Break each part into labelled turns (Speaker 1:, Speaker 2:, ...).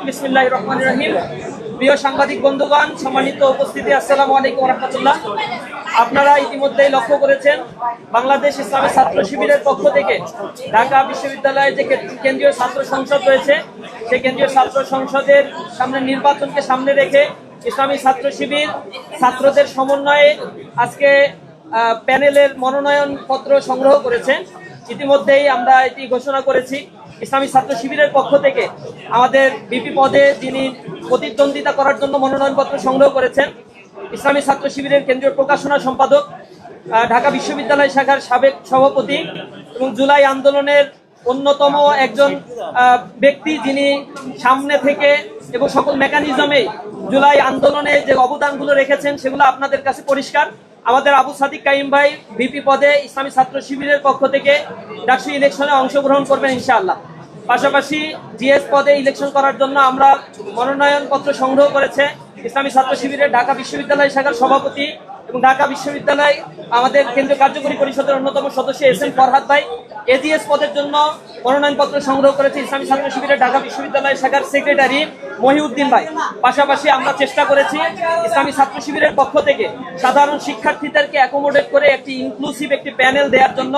Speaker 1: বিসমিল্লাহির রহমানির রহিম। প্রিয় সাংবাদিক বন্ধুগণ, সম্মানিত উপস্থিতি, আসসালামু আলাইকুম ওয়া রাহমাতুল্লাহ। আপনারা ইতিমধ্যেই লক্ষ্য করেছেন, বাংলাদেশ ইসলামী ছাত্র শিবিরের পক্ষ থেকে ঢাকা বিশ্ববিদ্যালয়ে যে কেন্দ্রীয় ছাত্র সংসদ রয়েছে, সেই কেন্দ্রীয় ছাত্র সংসদের সামনে নির্বাচনকে সামনে রেখে ইসলামী ছাত্র শিবির ছাত্রদের সমন্বয়ে আজকে প্যানেলের মনোনয়ন পত্র সংগ্রহ করেছে। ইতিমধ্যেই আমরা এটি ঘোষণা করেছি। ইসলামী ছাত্র শিবিরের পক্ষ থেকে আমাদের বিপি পদে যিনি প্রতিদ্বন্দ্বিতা করার জন্য মনোনয়নপত্র সংগ্রহ করেছেন, ইসলামী ছাত্র শিবিরের কেন্দ্রীয় প্রকাশনা সম্পাদক, ঢাকা বিশ্ববিদ্যালয় শাখার সাবেক সভাপতি এবং জুলাই আন্দোলনের অন্যতম একজন ব্যক্তি, যিনি সামনে থেকে এবং সকল মেকানিজমে জুলাই আন্দোলনে যে অবদানগুলো রেখেছেন সেগুলো আপনাদের কাছে পরিষ্কার। আমাদের আবু সাদিক কাইম ভাই ভিপি পদে ইসলামী ছাত্র শিবিরের পক্ষ থেকে ডাকসু ইলেকশনে অংশগ্রহণ করবেন ইনশাআল্লাহ। পাশাপাশি জিএস পদে ইলেকশন করার জন্য আমরা মনোনয়নপত্র সংগ্রহ করেছে ইসলামী ছাত্র শিবিরের ঢাকা বিশ্ববিদ্যালয় শাখার সভাপতি এবং ঢাকা বিশ্ববিদ্যালয় আমাদের কেন্দ্রীয় কার্যকরী পরিষদের অন্যতম সদস্য এস.এম. ফরহাদ ভাই। এজিএস পদের জন্য মনোনয়নপত্র সংগ্রহ করেছে ইসলামী ছাত্র শিবিরের ঢাকা বিশ্ববিদ্যালয় শাখার সেক্রেটারি মহিউদ্দিন ভাই। পাশাপাশি আমরা চেষ্টা করেছি ইসলামী ছাত্র শিবিরের পক্ষ থেকে সাধারণ শিক্ষার্থীদেরকে অ্যাকোমোডেট করে একটি ইনক্লুসিভ একটি প্যানেল দেওয়ার জন্য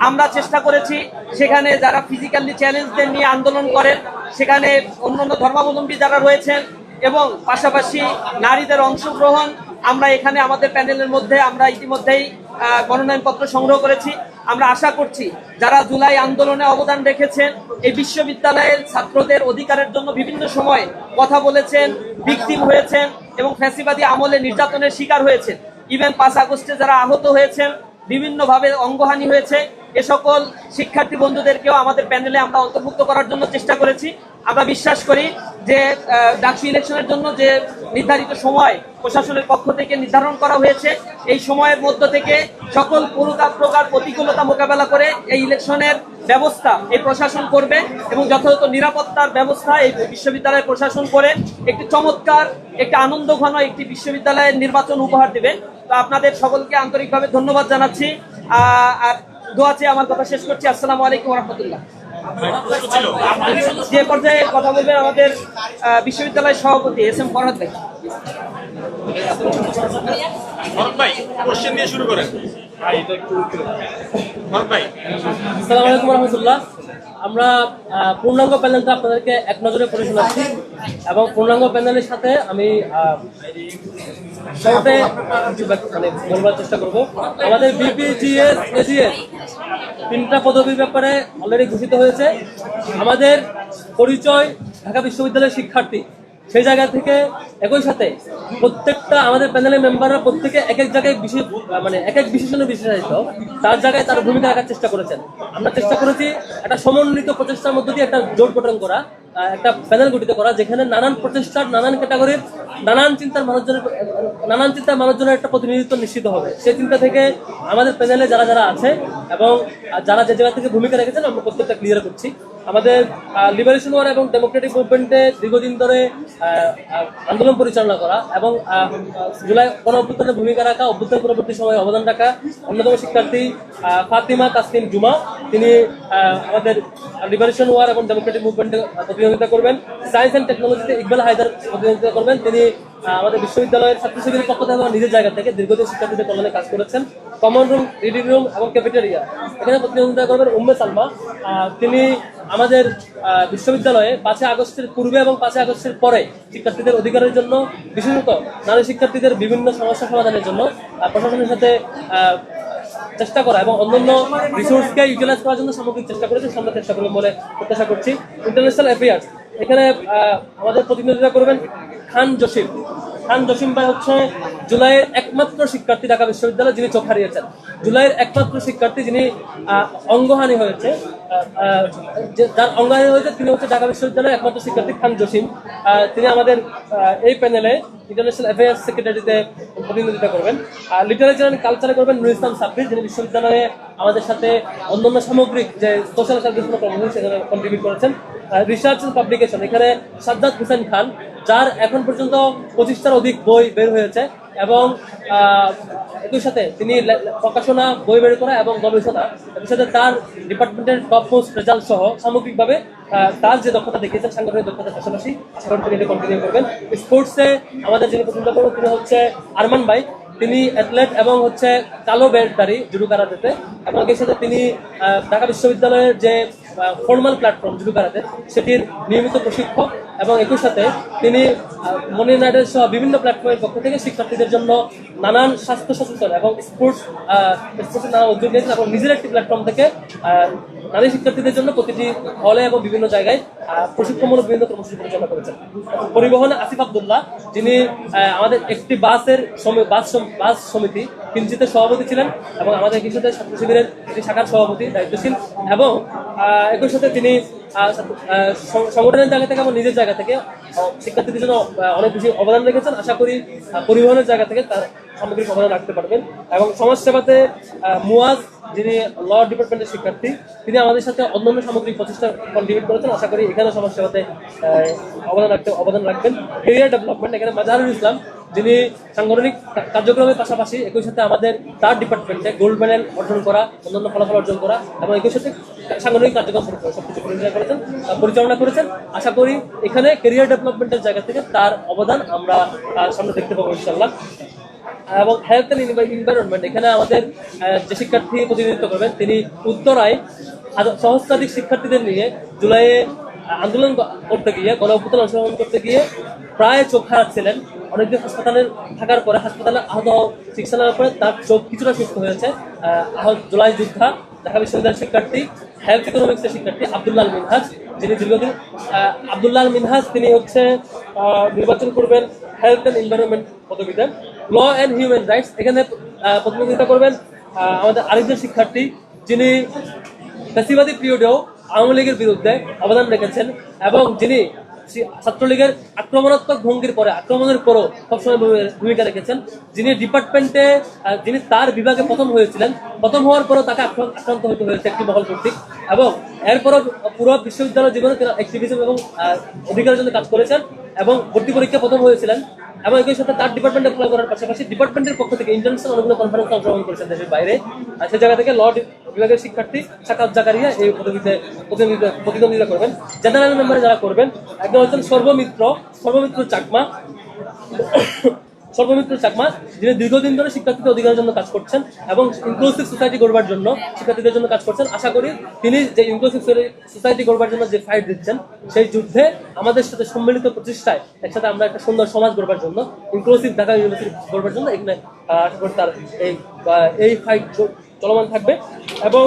Speaker 1: আমরা চেষ্টা করেছি। সেখানে যারা ফিজিক্যালি চ্যালেঞ্জদের নিয়ে আন্দোলন করেন, সেখানে অন্যান্য ধর্মাবলম্বী যারা রয়েছেন এবং পাশাপাশি নারীদের অংশগ্রহণ, আমরা এখানে আমাদের প্যানেলের মধ্যে আমরা ইতিমধ্যেই মনোনয়নপত্র সংগ্রহ করেছি। আমরা আশা করছি যারা জুলাই আন্দোলনে অবদান রেখেছেন, এই বিশ্ববিদ্যালয়ের ছাত্রদের অধিকারের জন্য বিভিন্ন সময় কথা বলেছেন, ভিকটিম হয়েছেন এবং ফ্যাসিবাদী আমলে নির্যাতনের শিকার হয়েছেন, ইভেন 5 আগস্টে যারা আহত হয়েছেন, বিভিন্নভাবে অঙ্গহানি হয়েছে, এ সকল শিক্ষার্থী বন্ধুদেরকেও আমাদের প্যানেলে আমরা অন্তর্ভুক্ত করার জন্য চেষ্টা করেছি। আমরা বিশ্বাস করি যে ডাকসু ইলেকশনের জন্য যে নির্ধারিত সময় প্রশাসনের পক্ষ থেকে নির্ধারণ করা হয়েছে, এই সময়ের মধ্য থেকে সকল প্রকার প্রতিকূলতা মোকাবেলা করে এই ইলেকশনের ব্যবস্থা এই প্রশাসন করবে এবং যথাযথ নিরাপত্তার ব্যবস্থা এই বিশ্ববিদ্যালয়ের প্রশাসন করে একটি চমৎকার, একটি আনন্দঘন একটি বিশ্ববিদ্যালয়ের নির্বাচন উপহার দেবে। তো আপনাদের সকলকে আন্তরিকভাবে ধন্যবাদ জানাচ্ছি। আর দোয়া চেয়ে আমার কথা শেষ করছি। আসসালামু আলাইকুম ওয়া রাহমাতুল্লাহ। যে পর্যায়ে কথা বলবেন আমাদের বিশ্ববিদ্যালয়ের সভাপতি এস.এম. ফরহাদ ভাই।
Speaker 2: আসসালামু আলাইকুম ওয়া রাহমাতুল্লাহ। আমরা পূর্ণাঙ্গ প্যানেলটা আপনাদেরকে এক নজরে পড়ে শোনাচ্ছি এবং পূর্ণাঙ্গ প্যানেলের সাথে আমি বলবার চেষ্টা করব। আমাদের বিপি, জিএস, এজিএস 3টা পদবীর ব্যাপারে অলরেডি ঘোষিত হয়েছে। আমাদের পরিচয় ঢাকা বিশ্ববিদ্যালয়ের শিক্ষার্থী, সেই জায়গা থেকে একই সাথে প্রত্যেকটা আমাদের প্যানেলের মেম্বাররা প্রত্যেকে এক এক জায়গায় এক এক বিশেষণে বিশেষায়িত, তার জায়গায় তার ভূমিকা রাখার চেষ্টা করেছেন। আমরা চেষ্টা করেছি একটা সমন্বিত প্রচেষ্টার মধ্য দিয়ে একটা জোট গঠন করা, একটা প্যানেল গঠিত করা, যেখানে নানান প্রচেষ্টার, নানান ক্যাটাগরির, নানান চিন্তার মানুষজনের একটা প্রতিনিধিত্ব নিশ্চিত হবে। সেই চিন্তা থেকে আমাদের প্যানেলে যারা যারা আছে এবং যারা যে জায়গা থেকে ভূমিকা রেখেছেন আমরা প্রত্যেকটা ক্লিয়ার করছি। আমাদের লিবারেশন ওয়ার এবং ডেমোক্রেটিক মুভমেন্টে দীর্ঘদিন ধরে আন্দোলন পরিচালনা করা এবং জুলাই গণ-অভ্যুত্থানে ভূমিকা রাখা, অভ্যুত্থান পরবর্তী সময়ে অবদান রাখা অন্যতম শিক্ষার্থী ফাতিমা তাসনিম জুমা, তিনি আমাদের লিবারেশন ওয়ার এবং ডেমোক্রেটিক মুভমেন্টে প্রতিযোগিতা করবেন। সায়েন্স অ্যান্ড টেকনোলজিতে ইকবাল হায়দার প্রতিযোগিতা করবেন, তিনি আমাদের বিশ্ববিদ্যালয়ের ছাত্র শিবিরের পক্ষ থেকে নিজের জায়গা থেকে দীর্ঘদিন শিক্ষার্থীদের কল্যাণে কাজ করেছেন। কমন রুম, রিডিং রুম এবং ক্যাফেটেরিয়া, এখানে প্রতিযোগিতা করবেন উম্মে সালমা, তিনি আমাদের বিশ্ববিদ্যালয়ে 5 আগস্টের পূর্বে এবং 5 আগস্টের পরে শিক্ষার্থীদের অধিকারের জন্য, বিশেষত নারী শিক্ষার্থীদের বিভিন্ন সমস্যা সমাধানের জন্য প্রশাসনের সাথে চেষ্টা করা এবং অন্যান্য রিসোর্সকে ইউটিলাইজ করার জন্য সামগ্রিক চেষ্টা করেছে। আমরা চেষ্টা করবো বলে প্রত্যাশা করছি। ইন্টারন্যাশনাল অ্যাফেয়ার্স, এখানে আমাদের প্রতিনিধিত্ব করবেন খান জসিম ভাই হচ্ছে জুলাইয়ের একমাত্র শিক্ষার্থী ঢাকা বিশ্ববিদ্যালয় যিনি চোখ হারিয়েছেন, জুলাইয়ের একমাত্র শিক্ষার্থী যিনি অঙ্গহানি হয়েছে, যার অঙ্গহানি হয়েছে তিনি হচ্ছে ঢাকা বিশ্ববিদ্যালয়ের একমাত্র শিক্ষার্থী খান জসিম। তিনি আমাদের এই প্যানেলে ইন্টারন্যাশনাল অ্যাফেয়ার্স সেক্রেটারিতে প্রতিনিধিত্ব করবেন। লিটারেচার অ্যান্ড কালচারে করবেন নুর ইসলাম সাব্বির, যিনি বিশ্ববিদ্যালয়ে আমাদের সাথে অন্যান্য সামগ্রিক যে সোশ্যাল সার্ভিসগুলো কর্মসূচি সেখানে কন্ট্রিবিউট করেছেন। রিসার্চ অ্যান্ড পাবলিকেশন, এখানে সাজ্জাদ হোসেন খান, যার এখন পর্যন্ত 25টার অধিক বই বের হয়েছে এবং একই সাথে তিনি প্রকাশনা বই বের করা এবং গবেষণা, একই সাথে তার ডিপার্টমেন্টের টপ মোস্ট রেজাল্ট সহ সামগ্রিকভাবে তার যে দক্ষতা দেখিয়েছেন সাংগঠনিক দক্ষতার পাশাপাশি সেখানে তিনি কন্টিনিউ করবেন। স্পোর্টসে আমাদের যিনি প্রতিনিধিত্ব করবেন তিনি হচ্ছে আরমান ভাই। তিনি অ্যাথলেট এবং হচ্ছে কালো বেল্টধারী জুডো কারাতেতে, এবং এর সাথে তিনি ঢাকা বিশ্ববিদ্যালয়ের যে ফর্মাল প্ল্যাটফর্ম জুডো কারাতে সেটির নিয়মিত প্রশিক্ষক, এবং একই সাথে তিনি মনি নাইটের সহ বিভিন্ন প্ল্যাটফর্মের পক্ষ থেকে শিক্ষার্থীদের জন্য নানান স্বাস্থ্য সচেতন এবং স্পোর্টসের নানা উদ্যোগ নিয়েছেন, এবং নিজের একটি প্ল্যাটফর্ম থেকে নারী শিক্ষার্থীদের জন্য প্রতিটি হলে এবং বিভিন্ন জায়গায় প্রশিক্ষণমূলক বিভিন্ন কর্মসূচি পরিচালনা করেছেন। পরিবহনে আসিফ আব্দুল্লাহ, যিনি আমাদের একটি বাস সমিতি কিঞ্চিতের সভাপতি ছিলেন এবং আমাদের কিছুতে ছাত্র শিবিরের একটি শাখার সভাপতি দায়িত্বশীল, এবং একই সাথে তিনি সংগঠনের জায়গা থেকে এবং নিজের জায়গা থেকে শিক্ষার্থীদের জন্য অনেক বেশি অবদান রেখেছেন। আশা করি পরিবহনের জায়গা থেকে তার সামগ্রিক অবদান রাখতে পারবেন। এবং সমাজসেবাতে মুয়াজ, যিনি ল ডিপার্টমেন্টের শিক্ষার্থী, তিনি আমাদের সাথে অন্যান্য সামগ্রিক প্রচেষ্টা কন্ট্রিবিউট করেছেন। আশা করি এখানে সমাজসেবাতে অবদান রাখবেন। ক্যারিয়ার ডেভেলপমেন্ট, এখানে মাজাহারুল ইসলাম, যিনি সাংগঠনিক কার্যক্রমের পাশাপাশি একই সাথে আমাদের তার ডিপার্টমেন্টে গোল্ড মেডেল অর্জন করা, অন্যান্য ফলাফল অর্জন করা এবং একই সাথে সাংগঠনিক কার্যক্রম সবকিছু পরিচালনা করেছেন। আশা করি এখানে ক্যারিয়ার ডেভেলপমেন্টের জায়গা থেকে তার অবদান আমরা সামনে দেখতে পাবো ইনশাআল্লাহ। এবং হেলথ অ্যান্ড এনভায়রনমেন্ট, এখানে আমাদের যে শিক্ষার্থী প্রতিনিধিত্ব করবেন তিনি উত্তরায় সহস্রাধিক শিক্ষার্থীদের নিয়ে জুলাইয়ে আন্দোলন করতে গিয়ে, গণঅভ্যুত্থান অংশগ্রহণ করতে গিয়ে প্রায় চোখ হারাচ্ছিলেন। অনেকদিন হাসপাতালে থাকার পরে, হাসপাতালে আহত চিকিৎসা নেওয়ার পরে তার চোখ কিছুটা সুস্থ হয়েছে। জুলাই যোদ্ধা, ঢাকা বিশ্ববিদ্যালয়ের শিক্ষার্থী, হেলথ ইকোনমিক্সের শিক্ষার্থী আব্দুল্লাহ আল মিনহাজ, যিনি দীর্ঘদিন আব্দুল্লাহ আল মিনহাজ তিনি হচ্ছে নির্বাচন করবেন হেলথ অ্যান্ড এনভায়রনমেন্ট পদবিতে। ল অ্যান্ড হিউম্যান রাইটস, এখানে প্রতিনিধিত্ব করবেন আমাদের আরেকজন শিক্ষার্থী, যিনি ফ্যাসিবাদী পিরিয়ডেও আওয়ামী লীগের বিরুদ্ধে অবদান রেখেছেন এবং যিনি ছাত্রলীগের আক্রমণাত্মক ভঙ্গির পরে, আক্রমণের পরও সবসময় ভূমিকা রেখেছেন, যিনি ডিপার্টমেন্টে যিনি তার বিভাগে প্রথম হয়েছিলেন, প্রথম হওয়ার পরও তাকে আক্রান্ত হতে হয়েছে একটি মহল কর্তৃক, এবং এরপরও পুরো বিশ্ববিদ্যালয় জীবনে তিনি অ্যাক্টিভিজম এবং অধিকারের জন্য কাজ করেছেন এবং ভর্তি পরীক্ষা প্রথম হয়েছিলেন, এবং একই সাথে তার ডিপার্টমেন্টে অ্যাপ্লাই করার পাশাপাশি ডিপার্টমেন্টের পক্ষ থেকে ইন্টারন্যাশনাল অনেকগুলো কনফারেন্সে অংশগ্রহণ করেছেন দেশের বাইরে। আর সেই জায়গা থেকে ল বিভাগের শিক্ষার্থী সাকাত জাকারিয়া এই পদবিতে প্রতিদ্বন্দ্বিতা করবেন। জেনারেল মেম্বারে যারা করবেন, একজন হচ্ছেন সর্বমিত্র চাকমা, যিনি দীর্ঘদিন ধরে শিক্ষার্থীদের অধিকারের জন্য কাজ করছেন এবং ইনক্লুসিভ সোসাইটি গড়বার জন্য শিক্ষার্থীদের জন্য কাজ করছেন। আশা করি তিনি যে ইনক্লুসিভ সোসাইটি গড়বার জন্য যে ফাইট দিচ্ছেন, সেই যুদ্ধে আমাদের সাথে সম্মিলিত প্রচেষ্টায় একসাথে আমরা একটা সুন্দর সমাজ গড়বার জন্য, ইনক্লুসিভ ঢাকা ইউনিভার্সিটি গড়বার জন্য এখানে আশা করি তার এই ফাইট চলমান থাকবে। এবং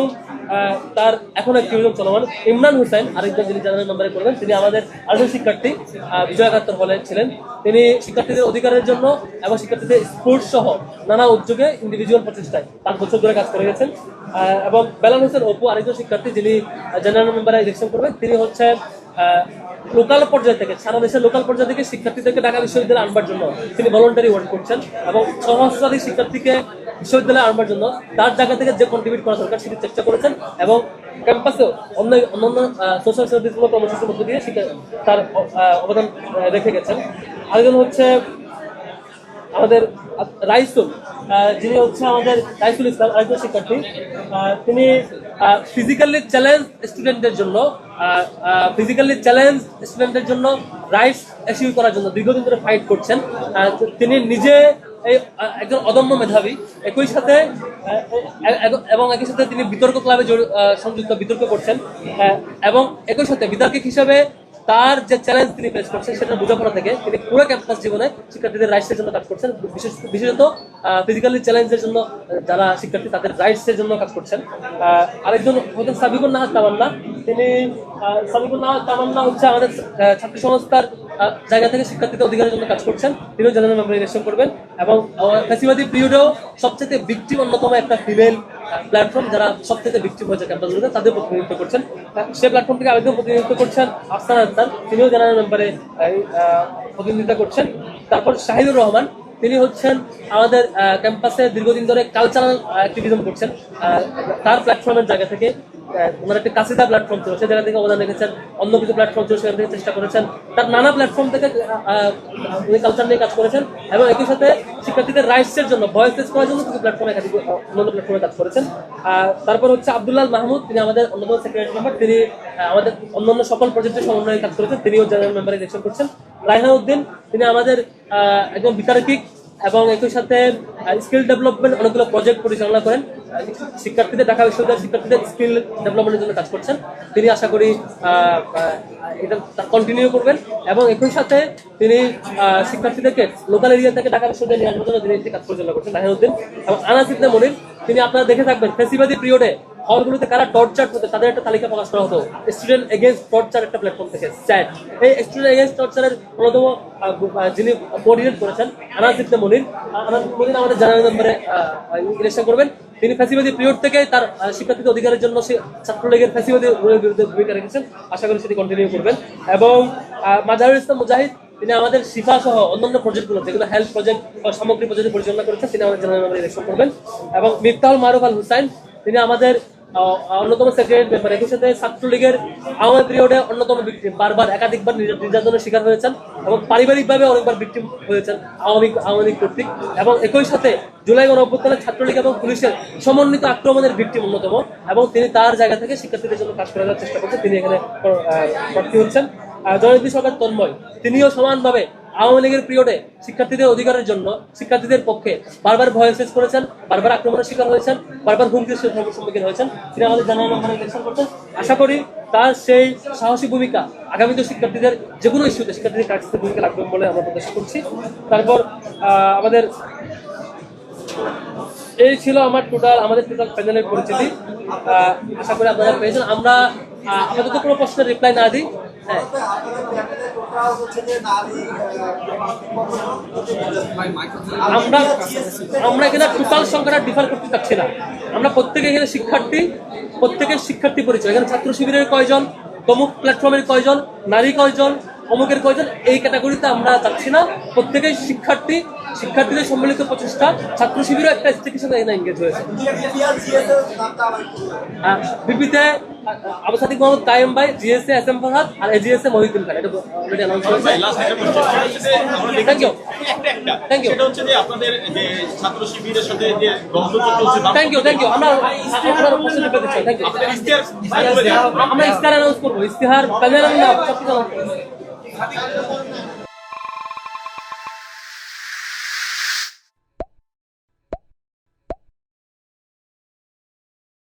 Speaker 2: তার এখন একটি চলমান ইমরান হোসেন, আরেকজন যিনি জেনারেল মেম্বারে করবেন, তিনি আমাদের আরেকজন শিক্ষার্থী, বিজয় একাত্তর হলে ছিলেন। তিনি শিক্ষার্থীদের অধিকারের জন্য এবং শিক্ষার্থীদের স্পোর্টস সহ নানা উদ্যোগে ইন্ডিভিজুয়াল প্রচেষ্টায় 5 বছর ধরে কাজ করে গেছেন। এবং বেলাল হোসেন অপু, আরেকজন শিক্ষার্থী যিনি জেনারেল মেম্বারে ইলেকশন করবেন, তিনি হচ্ছে লোকাল পর্যায় থেকে, সারা দেশের লোকাল পর্যায় থেকে শিক্ষার্থীদেরকে ঢাকা বিশ্ববিদ্যালয়ে আনবার জন্য তিনি ভলান্টারি ওয়ার্ক করছেন এবং সহস্রাধিক শিক্ষার্থীকে বিশ্ববিদ্যালয়ে আনবার জন্য তার জায়গা থেকে যে কন্ট্রিবিউট করা দরকার সেটি চেষ্টা করেছেন, এবং ক্যাম্পাসেও অন্যান্য সোশ্যাল সার্ভিসগুলো কর্মসূচির মধ্যে দিয়ে তার অবদান রেখে গেছেন। আরেকজন হচ্ছে আমাদের রাইসুল, যিনি হচ্ছে আমাদের রাইসুল ইসলাম, আরেকজন শিক্ষার্থী। তিনি ফিজিক্যালি চ্যালেঞ্জ স্টুডেন্টদের জন্য রাইটস অ্যাচিভ করার জন্য দীর্ঘদিন ধরে ফাইট করছেন। তিনি নিজে একজন অদম্য মেধাবী, একই সাথে তিনি বিতর্ক ক্লাবে সংযুক্ত, বিতর্ক করছেন, এবং একই সাথে বিতর্কিক হিসাবে তার যে চ্যালেঞ্জ তিনি ফেস করছেন সেটা বোঝাপড়া থেকে তিনি পুরো ক্যাম্পাস জীবনে শিক্ষার্থীদের রাইটসের জন্য কাজ করছেন, বিশেষত ফিজিক্যালি চ্যালেঞ্জের জন্য যারা শিক্ষার্থী তাদের রাইটসের জন্য কাজ করছেন। আরেকজন হচ্ছেন সাবিকুর নাহার তামান্না, হচ্ছে আমাদের ছাত্র সংস্থার জায়গা থেকে শিক্ষার্থীদের অধিকারের জন্য কাজ করছেন, তিনিও জেনারেল মেম্বার ইলেকশন করবেন। এবং ফ্যাসিবাদী পিরিয়ডেও সবচেয়ে ভিকটিম অন্যতম একটা ফিমেল প্ল্যাটফর্ম, যারা সবচেয়ে ভিকটিম হয়েছে ক্যাম্পাসগুলোতে, তাদের প্রতিনিধিত্ব করছেন। সে প্ল্যাটফর্ম থেকে আরেকজন প্রতিনিধিত্ব করছেন আফসান আক্তার, তিনিও জেনারেল মেম্বারে প্রতিনিধিত্ব করছেন। তারপর শাহিদুর রহমান, তিনি হচ্ছেন আমাদের ক্যাম্পাসে দীর্ঘদিন ধরে কালচারাল অ্যাক্টিভিজম করছেন, তার প্ল্যাটফর্মের জায়গা থেকে ওনার একটি কাসিদা প্ল্যাটফর্ম ছিল, সে জায়গা থেকে অবদান রেখেছেন। অন্য কিছু প্ল্যাটফর্ম ছিল, সেখান থেকে চেষ্টা করেছেন। তার নানা প্ল্যাটফর্ম থেকে উনি কালচার নিয়ে কাজ করেছেন এবং একই সাথে শিক্ষার্থীদের রাইটসের জন্য, ভয়েস রেজ করার জন্য কিছু প্ল্যাটফর্মে অন্য প্ল্যাটফর্মে কাজ করেছেন। তারপর হচ্ছে আব্দুল্লাহ মাহমুদ, তিনি আমাদের অন্যতম সেক্রেটারি মেম্বার, তিনি আমাদের অন্যান্য সকল প্রজেক্টের সমন্বয়ে কাজ করেছেন, তিনিও জেনারেল মেম্বার ইলেকশন করছেন। রায়হান উদ্দিন, তিনি আমাদের একদম বিতার্কিক এবং একই সাথে স্কিল ডেভেলপমেন্ট অনেকগুলো প্রজেক্ট পরিচালনা করেন। শিক্ষার্থীদের, ঢাকা বিশ্ববিদ্যালয়ের শিক্ষার্থীদের স্কিল ডেভেলপমেন্টের জন্য কাজ করছেন। তিনি আশা করি এটা কন্টিনিউ করবেন এবং একই সাথে তিনি শিক্ষার্থীদেরকে লোকাল এরিয়া থেকে ঢাকা বিশ্ববিদ্যালয়ে নিয়ে আসার জন্য তিনি কাজ পরিচালনা করছেন। রাহিনুদ্দিন এবং আনাস ইবনে মনির, তিনি আপনারা দেখে থাকবেন ফেসিবাদী পিরিয়ডে হলগুলোতে কারা টর্চার হতো তাদের একটা তালিকা প্রকাশ করা হতো, স্টুডেন্ট এগেইনস্ট টর্চার একটা প্ল্যাটফর্ম থেকে স্যাট। এই স্টুডেন্ট এগেইনস্ট টর্চারের অন্যতম যিনি কোঅর্ডিনেট করেছেন আনাস ইবনে মনির। আনাস ইবনে মনির আমাদের জেনারেল মেম্বারে ইলেকশন করবেন। তিনি ফ্যাসিবাদী পিরিয়ড থেকে তার শিক্ষার্থীদের অধিকারের জন্য ছাত্রলীগের ফ্যাসিবাদী রুলের বিরুদ্ধে ভূমিকা রেখেছেন, আশা করি সেটি কন্টিনিউ করবেন। এবং মাজারুল ইসলাম মুজাহিদ, তিনি আমাদের শিফা সহ অন্যান্য প্রজেক্টগুলো, যেগুলো হেলথ প্রজেক্ট বা সামগ্রিক প্রজেক্ট পরিচালনা করেছেন, তিনি আমাদের জেনারেল মেম্বার ইলেকশন করবেন। এবং মিফতাহুল মারুফ আল হুসাইন, তিনি আমাদের অন্যতম সেক্রেটারি মেম্বার, একই সাথে ছাত্রলীগের আওয়ামী পিরিয়ডে অন্যতম ভিকটিম, বারবার একাধিকবার নির্যাতনের শিকার হয়েছেন এবং পারিবারিকভাবে অনেকবার ভিকটিম হয়েছেন আওয়ামী লীগ কর্তৃক। এবং একই সাথে জুলাই গণঅভ্যুত্থানে ছাত্রলীগ এবং পুলিশের সমন্বিত আক্রমণের ভিকটিম অন্যতম, এবং তিনি তার জায়গা থেকে শিক্ষার্থীদের জন্য কাজ করার চেষ্টা করছেন। তিনি এখানে প্রার্থী হচ্ছেন। জয়ন্তী সরকার তন্ময়, তিনিও সমানভাবে আওয়ামী লীগের পিরিয়ডে শিক্ষার্থীদের অধিকারের জন্য, শিক্ষার্থীদের পক্ষে বারবার ভয়েস রেজ করেছেন, বারবার আক্রমণের শিকার হয়েছেন, বারবার হুমকির সম্মুখীন হয়েছেন। তিনি আমাদের জেনারেল মেম্বারে ইলেকশন করছেন। আশা করি তার সেই সাহসী ভূমিকা আগামীতে শিক্ষার্থীদের যে কোনো ইস্যুতে শিক্ষার্থীদের কাছে ভূমিকা রাখবেন বলে আমরা প্রত্যাশা করছি। তারপর আমাদের এই ছিল আমাদের টোটাল প্যানেলের পরিচিতি। আশা করি আপনারা পেয়েছেন। আমরা আমাদের তো কোনো প্রশ্নের রিপ্লাই না দিই। হ্যাঁ, আমরা এখানে টোটাল সংখ্যাটা ডিফার করতে চাচ্ছি না। আমরা প্রত্যেকে এখানে প্রত্যেকের শিক্ষার্থী পরিচয়, এখানে ছাত্র শিবিরের কয়জন, তমুক প্ল্যাটফর্মের কয়জন, নারী কয়জন, অমুকের কয়জন, এই ক্যাটাগরিতে আমরা চাচ্ছি না। প্রত্যেকেই শিক্ষার্থীদের সম্মিলিত প্রচেষ্টা। ছাত্র শিবিরও একটা স্টেকের সাথে এখানে এনগেজ হয়েছে। বিপিতে আবু সাদিক মোহাম্মদ কায়েম ভাই, জিএসএ এস এম ফারহাদ, আর এজিএসএ মহিউদ্দিন খান, এটা অলরেডি অ্যানাউন্স হয়েছে। Thank you.
Speaker 3: সেটা হচ্ছে যে আপনাদের যে ছাত্র শিবিরের সাথে যে গণতন্ত্র চলছে,
Speaker 2: থ্যাংক ইউ। আমরা আপনার প্রশ্ন রিপ্লাই দিচ্ছি। Thank you. আমরা ইস্তাহার অ্যানাউন্স করবো, ইস্তাহার প্যানেল না সব কিছু অ্যানাউন্স করবো।